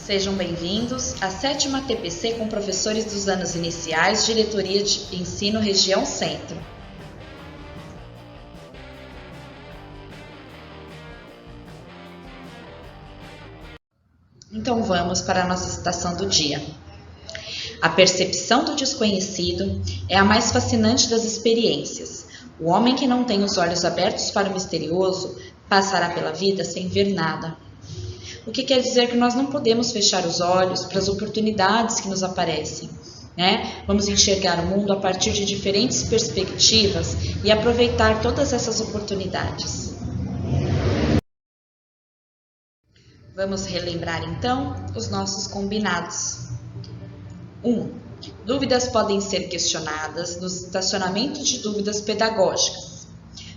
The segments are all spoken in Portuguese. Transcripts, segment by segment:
Sejam bem-vindos à 7ª TPC com professores dos anos iniciais, Diretoria de Ensino Região Centro. Então vamos para a nossa citação do dia. A percepção do desconhecido é a mais fascinante das experiências. O homem que não tem os olhos abertos para o misterioso passará pela vida sem ver nada. O que quer dizer que nós não podemos fechar os olhos para as oportunidades que nos aparecem, né? Vamos enxergar o mundo a partir de diferentes perspectivas e aproveitar todas essas oportunidades. Vamos relembrar então os nossos combinados. 1. Dúvidas podem ser questionadas nos estacionamentos de dúvidas pedagógicas.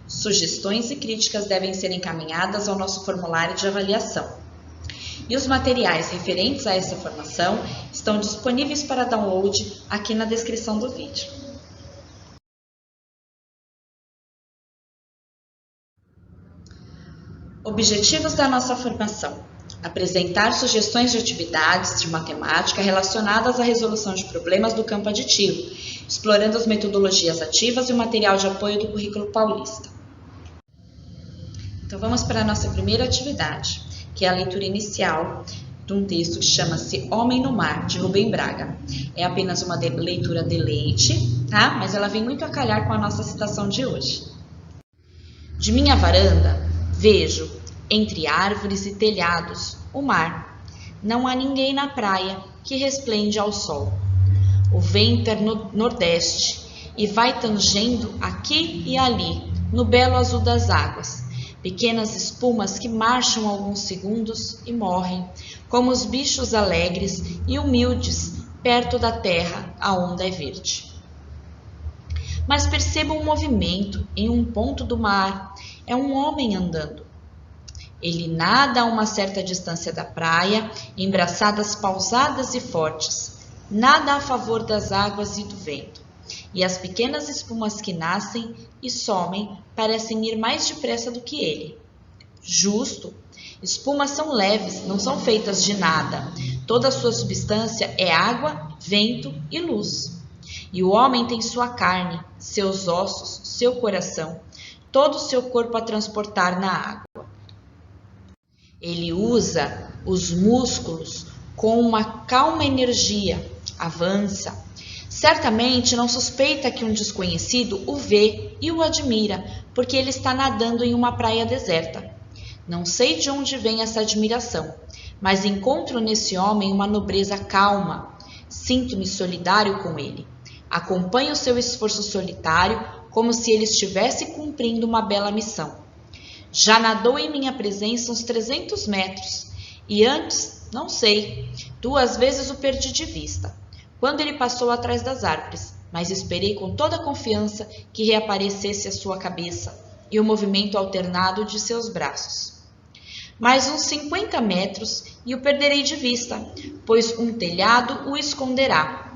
Sugestões e críticas devem ser encaminhadas ao nosso formulário de avaliação. E os materiais referentes a essa formação estão disponíveis para download aqui na descrição do vídeo. Objetivos da nossa formação: apresentar sugestões de atividades de matemática relacionadas à resolução de problemas do campo aditivo, explorando as metodologias ativas e o material de apoio do currículo paulista. Então vamos para a nossa primeira atividade, que é a leitura inicial de um texto que chama-se Homem no Mar, de Rubem Braga. É apenas uma leitura de leite, tá? Mas ela vem muito a calhar com a nossa citação de hoje. De minha varanda, vejo, entre árvores e telhados, o mar. Não há ninguém na praia que resplende ao sol. O vento é nordeste e vai tangendo aqui e ali, no belo azul das águas. Pequenas espumas que marcham alguns segundos e morrem, como os bichos alegres e humildes perto da terra a onda é verde. Mas percebo um movimento em um ponto do mar. É um homem andando. Ele nada a uma certa distância da praia, em braçadas pausadas e fortes, nada a favor das águas e do vento. E as pequenas espumas que nascem e somem parecem ir mais depressa do que ele. Justo! Espumas são leves, não são feitas de nada. Toda a sua substância é água, vento e luz. E o homem tem sua carne, seus ossos, seu coração, todo o seu corpo a transportar na água. Ele usa os músculos com uma calma energia, avança. Certamente não suspeita que um desconhecido o vê e o admira, porque ele está nadando em uma praia deserta. Não sei de onde vem essa admiração, mas encontro nesse homem uma nobreza calma. Sinto-me solidário com ele. Acompanho seu esforço solitário como se ele estivesse cumprindo uma bela missão. Já nadou em minha presença uns 300 metros e antes, não sei, 2 vezes o perdi de vista, quando ele passou atrás das árvores, mas esperei com toda a confiança que reaparecesse a sua cabeça e o movimento alternado de seus braços. Mais uns 50 metros e o perderei de vista, pois um telhado o esconderá.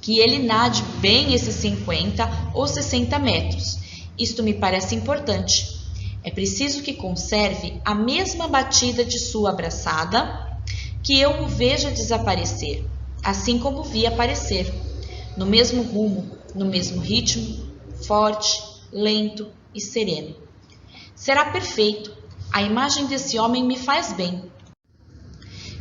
Que ele nade bem esses 50 ou 60 metros. Isto me parece importante. É preciso que conserve a mesma batida de sua braçada, que eu o veja desaparecer, assim como vi aparecer, no mesmo rumo, no mesmo ritmo, forte, lento e sereno. Será perfeito. A imagem desse homem me faz bem.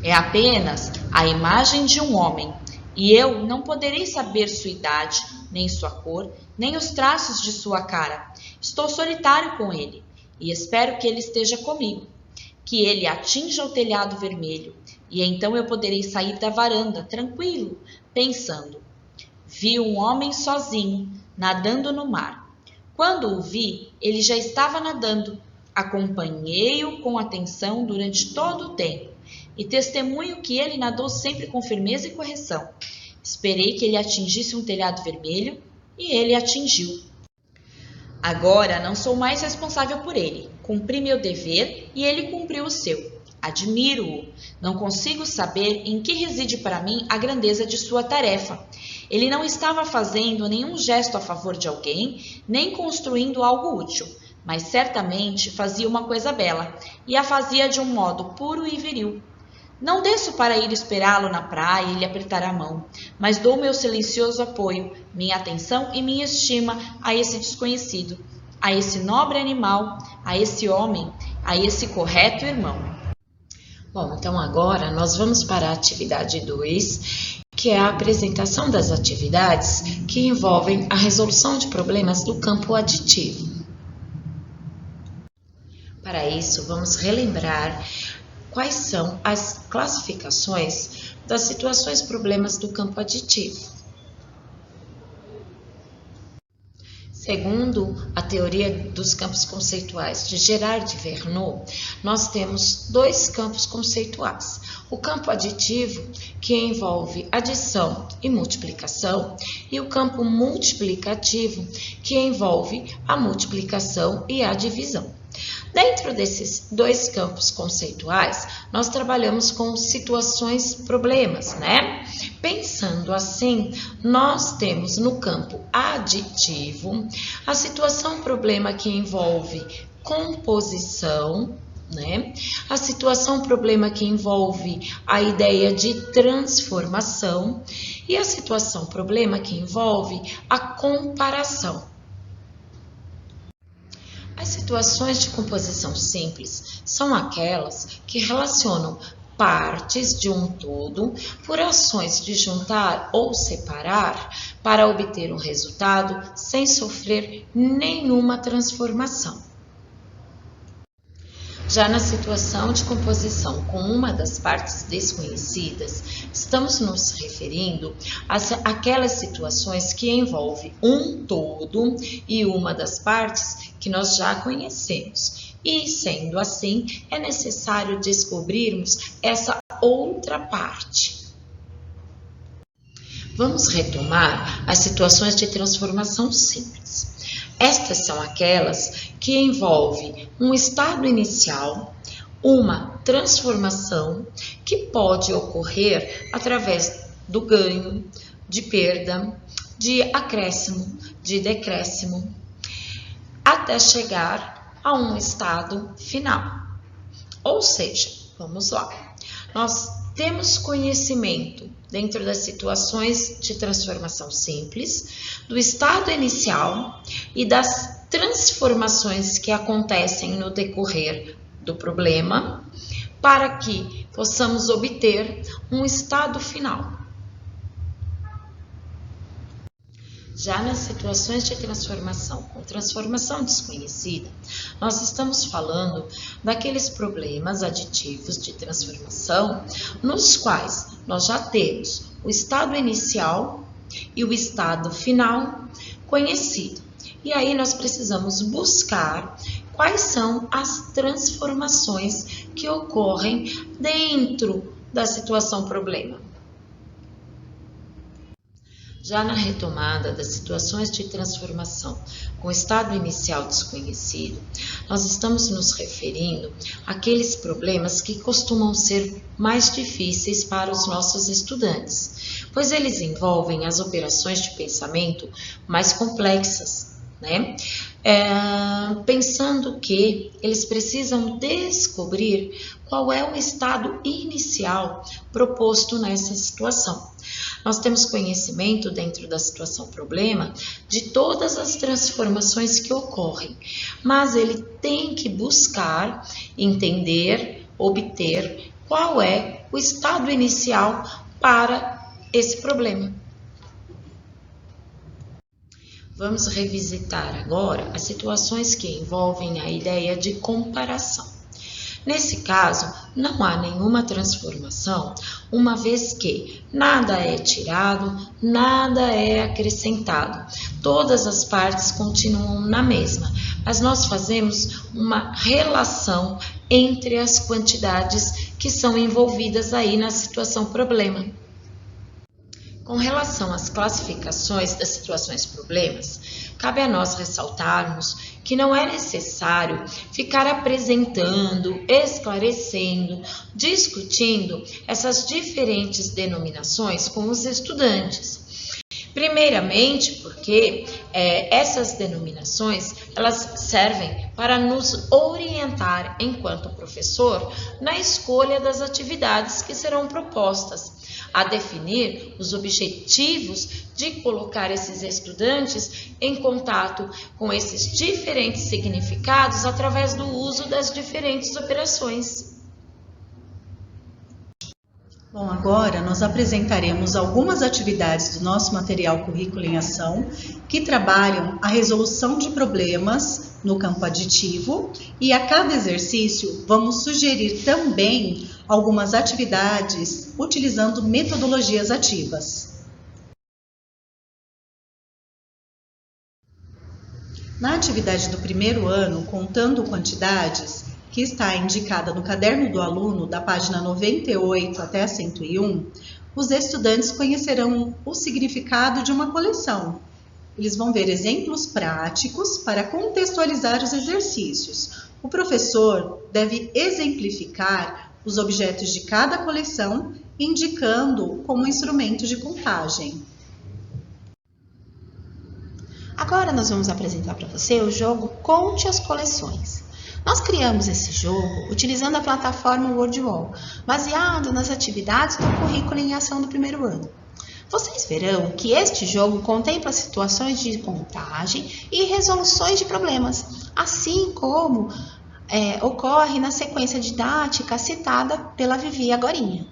É apenas a imagem de um homem, e eu não poderei saber sua idade, nem sua cor, nem os traços de sua cara. Estou solitário com ele, e espero que ele esteja comigo, que ele atinja o telhado vermelho, e então eu poderei sair da varanda, tranquilo, pensando. Vi um homem sozinho, nadando no mar. Quando o vi, ele já estava nadando. Acompanhei-o com atenção durante todo o tempo e testemunho que ele nadou sempre com firmeza e correção. Esperei que ele atingisse um telhado vermelho e ele atingiu. Agora não sou mais responsável por ele. Cumpri meu dever e ele cumpriu o seu. Admiro-o. Não consigo saber em que reside para mim a grandeza de sua tarefa. Ele não estava fazendo nenhum gesto a favor de alguém, nem construindo algo útil, mas certamente fazia uma coisa bela, e a fazia de um modo puro e viril. Não desço para ir esperá-lo na praia e lhe apertar a mão, mas dou meu silencioso apoio, minha atenção e minha estima a esse desconhecido, a esse nobre animal, a esse homem, a esse correto irmão. Bom, então agora nós vamos para a atividade 2, que é a apresentação das atividades que envolvem a resolução de problemas do campo aditivo. Para isso, vamos relembrar quais são as classificações das situações problemas do campo aditivo. Segundo a teoria dos campos conceituais de Gerard de Verneau, nós temos dois campos conceituais. O campo aditivo, que envolve adição e multiplicação, e o campo multiplicativo, que envolve a multiplicação e a divisão. Dentro desses dois campos conceituais, nós trabalhamos com situações problemas, né? Pensando assim, nós temos no campo aditivo a situação problema que envolve composição, né? A situação problema que envolve a ideia de transformação e a situação problema que envolve a comparação. As situações de composição simples são aquelas que relacionam partes de um todo por ações de juntar ou separar para obter um resultado sem sofrer nenhuma transformação. Já na situação de composição com uma das partes desconhecidas, estamos nos referindo àquelas situações que envolvem um todo e uma das partes que nós já conhecemos. E, sendo assim, é necessário descobrirmos essa outra parte. Vamos retomar as situações de transformação simples. Estas são aquelas que envolvem um estado inicial, uma transformação que pode ocorrer através do ganho, de perda, de acréscimo, de decréscimo, até chegar a um estado final. Ou seja, vamos lá, nós temos conhecimento dentro das situações de transformação simples, do estado inicial e das transformações que acontecem no decorrer do problema, para que possamos obter um estado final. Já nas situações de transformação com transformação desconhecida, nós estamos falando daqueles problemas aditivos de transformação nos quais nós já temos o estado inicial e o estado final conhecido. E aí nós precisamos buscar quais são as transformações que ocorrem dentro da situação problema. Já na retomada das situações de transformação com estado inicial desconhecido, nós estamos nos referindo àqueles problemas que costumam ser mais difíceis para os nossos estudantes, pois eles envolvem as operações de pensamento mais complexas, né? Pensando que eles precisam descobrir qual é o estado inicial proposto nessa situação. Nós temos conhecimento dentro da situação problema de todas as transformações que ocorrem, mas ele tem que buscar entender, obter qual é o estado inicial para esse problema. Vamos revisitar agora as situações que envolvem a ideia de comparação. Nesse caso, não há nenhuma transformação, uma vez que nada é tirado, nada é acrescentado. Todas as partes continuam na mesma, mas nós fazemos uma relação entre as quantidades que são envolvidas aí na situação problema. Com relação às classificações das situações problemas, cabe a nós ressaltarmos que não é necessário ficar apresentando, esclarecendo, discutindo essas diferentes denominações com os estudantes. Primeiramente, porque essas denominações elas servem para nos orientar enquanto professor na escolha das atividades que serão propostas, a definir os objetivos de colocar esses estudantes em contato com esses diferentes significados através do uso das diferentes operações. Bom, agora nós apresentaremos algumas atividades do nosso material Currículo em Ação que trabalham a resolução de problemas no campo aditivo e a cada exercício vamos sugerir também algumas atividades utilizando metodologias ativas. Na atividade do primeiro ano, contando quantidades, que está indicada no caderno do aluno, da página 98 até a 101, os estudantes conhecerão o significado de uma coleção. Eles vão ver exemplos práticos para contextualizar os exercícios. O professor deve exemplificar os objetos de cada coleção, indicando como instrumento de contagem. Agora nós vamos apresentar para você o jogo Conte as Coleções. Nós criamos esse jogo utilizando a plataforma WordWall, baseado nas atividades do Currículo em Ação do primeiro ano. Vocês verão que este jogo contempla situações de contagem e resoluções de problemas, assim como ocorre na sequência didática citada pela Vivi agorinha.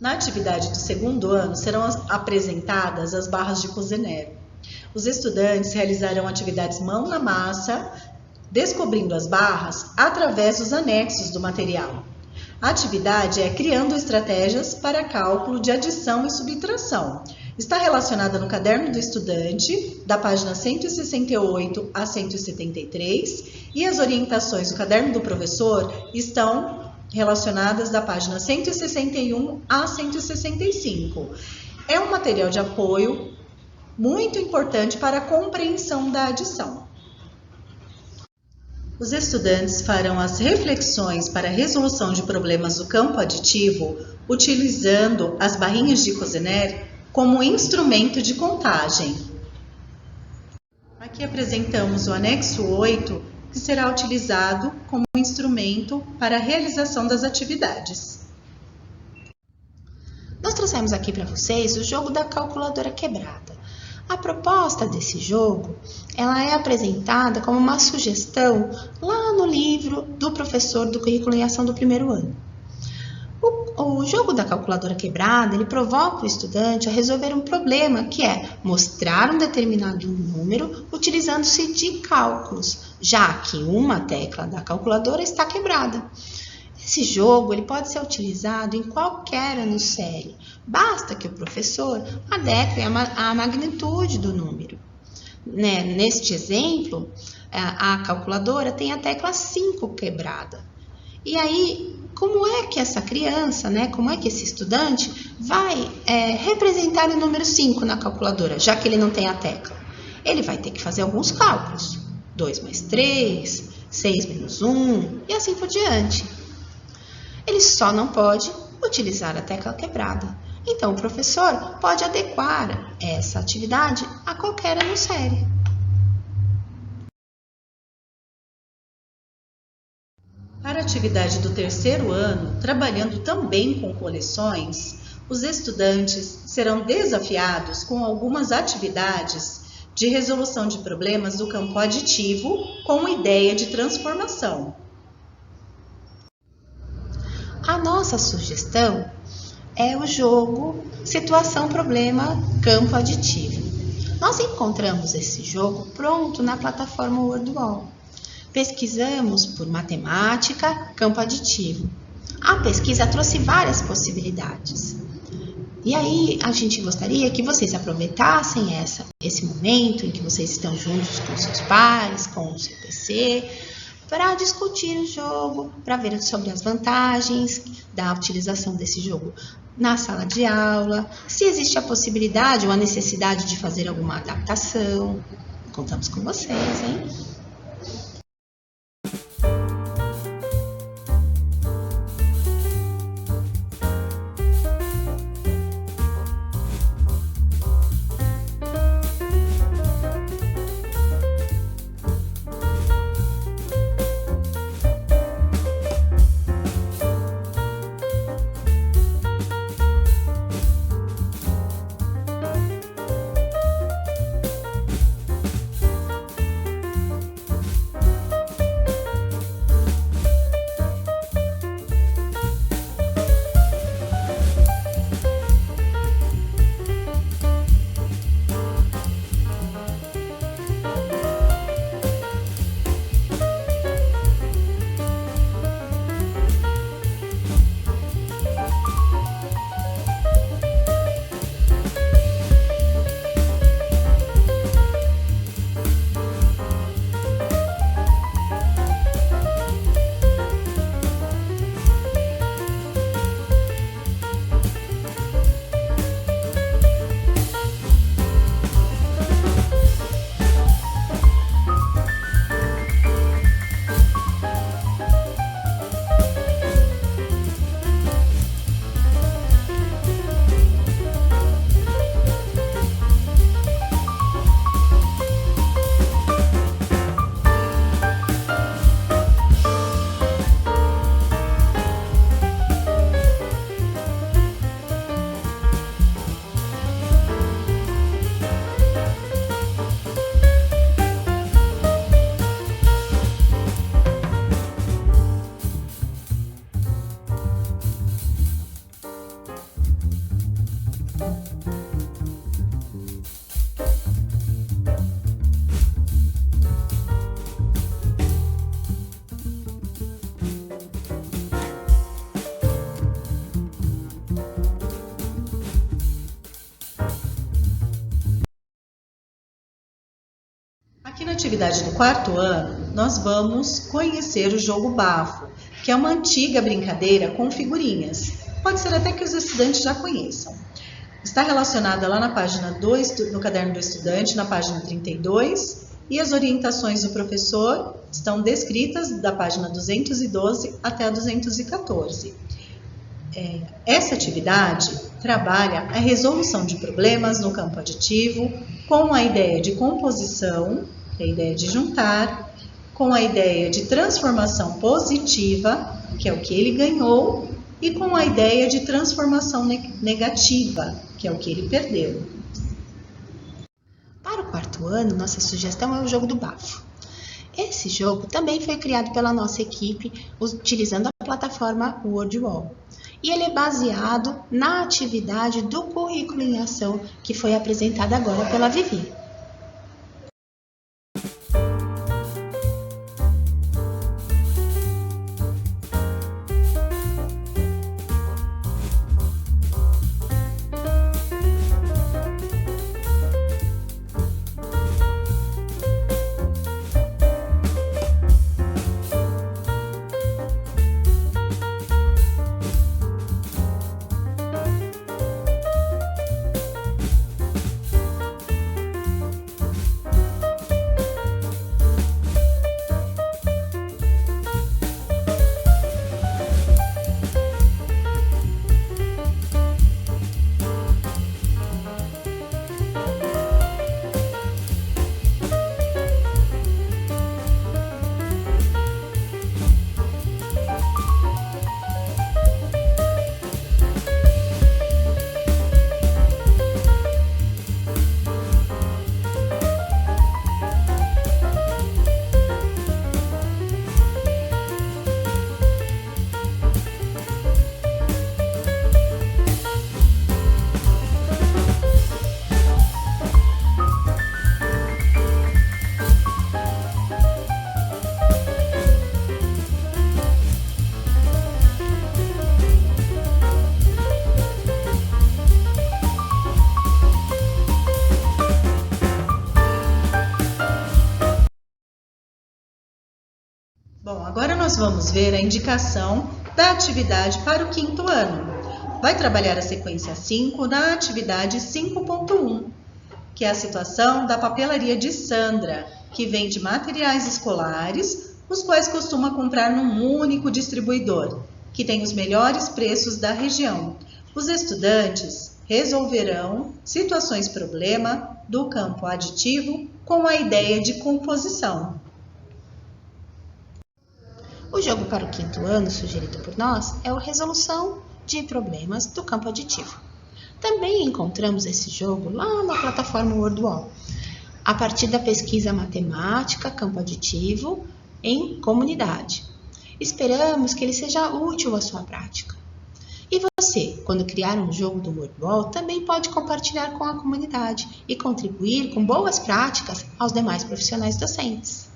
Na atividade do segundo ano, serão apresentadas as barras de Cozenero. Os estudantes realizarão atividades mão na massa, descobrindo as barras através dos anexos do material. A atividade é criando estratégias para cálculo de adição e subtração. Está relacionada no caderno do estudante, da página 168 a 173, e as orientações do caderno do professor estão relacionadas da página 161 a 165. É um material de apoio muito importante para a compreensão da adição. Os estudantes farão as reflexões para a resolução de problemas do campo aditivo utilizando as barrinhas de Cozener como instrumento de contagem. Aqui apresentamos o anexo 8, que será utilizado como instrumento para a realização das atividades. Nós trouxemos aqui para vocês o jogo da calculadora quebrada. A proposta desse jogo, ela é apresentada como uma sugestão lá no livro do professor do Currículo em Ação do primeiro ano. O jogo da calculadora quebrada, ele provoca o estudante a resolver um problema, que é mostrar um determinado número utilizando-se de cálculos, já que uma tecla da calculadora está quebrada. Esse jogo ele pode ser utilizado em qualquer ano série, basta que o professor adeque a magnitude do número. Neste exemplo, a calculadora tem a tecla 5 quebrada. E aí, como é que essa criança, como é que esse estudante vai representar o número 5 na calculadora, já que ele não tem a tecla? Ele vai ter que fazer alguns cálculos, 2 mais 3, 6 menos 1 e assim por diante. Ele só não pode utilizar a tecla quebrada. Então, o professor pode adequar essa atividade a qualquer ano série. Para a atividade do terceiro ano, trabalhando também com coleções, os estudantes serão desafiados com algumas atividades de resolução de problemas do campo aditivo com ideia de transformação. A nossa sugestão é o jogo Situação, Problema, Campo Aditivo. Nós encontramos esse jogo pronto na plataforma Wordwall. Pesquisamos por matemática, campo aditivo. A pesquisa trouxe várias possibilidades. E aí, a gente gostaria que vocês aproveitassem esse momento em que vocês estão juntos com seus pares, com o seu PC, para discutir o jogo, para ver sobre as vantagens da utilização desse jogo na sala de aula, se existe a possibilidade ou a necessidade de fazer alguma adaptação. Contamos com vocês, hein? atividade do quarto ano, nós vamos conhecer o jogo bafo, que é uma antiga brincadeira com figurinhas. Pode ser até que os estudantes já conheçam. Está relacionada lá na página 2, no caderno do estudante, na página 32, e as orientações do professor estão descritas da página 212 até a 214. Essa atividade trabalha a resolução de problemas no campo aditivo com a ideia de composição, que é a ideia de juntar, com a ideia de transformação positiva, que é o que ele ganhou, e com a ideia de transformação negativa, que é o que ele perdeu. Para o quarto ano, nossa sugestão é o jogo do bafo. Esse jogo também foi criado pela nossa equipe utilizando a plataforma WordWall. E ele é baseado na atividade do currículo em ação que foi apresentada agora pela Vivi. Bom, agora nós vamos ver a indicação da atividade para o quinto ano. Vai trabalhar a sequência 5 na atividade 5.1, que é a situação da papelaria de Sandra, que vende materiais escolares, os quais costuma comprar num único distribuidor, que tem os melhores preços da região. Os estudantes resolverão situações problema do campo aditivo com a ideia de composição. O jogo para o quinto ano, sugerido por nós, é a resolução de problemas do campo aditivo. Também encontramos esse jogo lá na plataforma WordWall, a partir da pesquisa matemática campo aditivo em comunidade. Esperamos que ele seja útil à sua prática. E você, quando criar um jogo do WordWall, também pode compartilhar com a comunidade e contribuir com boas práticas aos demais profissionais docentes.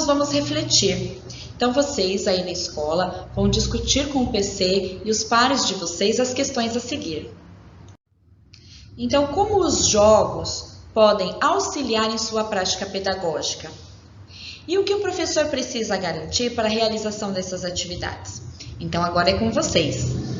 nós vamos refletir. Então, vocês aí na escola vão discutir com o PC e os pares de vocês as questões a seguir. Então, como os jogos podem auxiliar em sua prática pedagógica? E o que o professor precisa garantir para a realização dessas atividades? Então, agora é com vocês.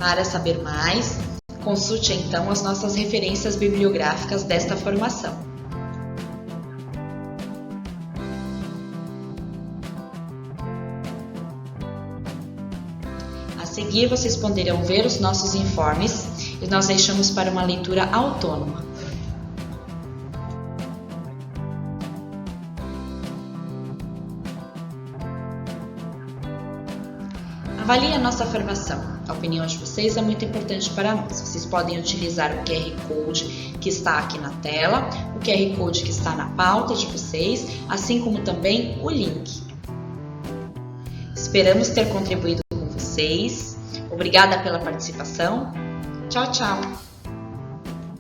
Para saber mais, consulte então as nossas referências bibliográficas desta formação. A seguir, vocês poderão ver os nossos informes e nós deixamos para uma leitura autônoma. Avalie a nossa formação. A opinião de vocês é muito importante para nós. Vocês podem utilizar o QR Code que está aqui na tela, o QR Code que está na pauta de vocês, assim como também o link. Esperamos ter contribuído com vocês. Obrigada pela participação. Tchau, tchau!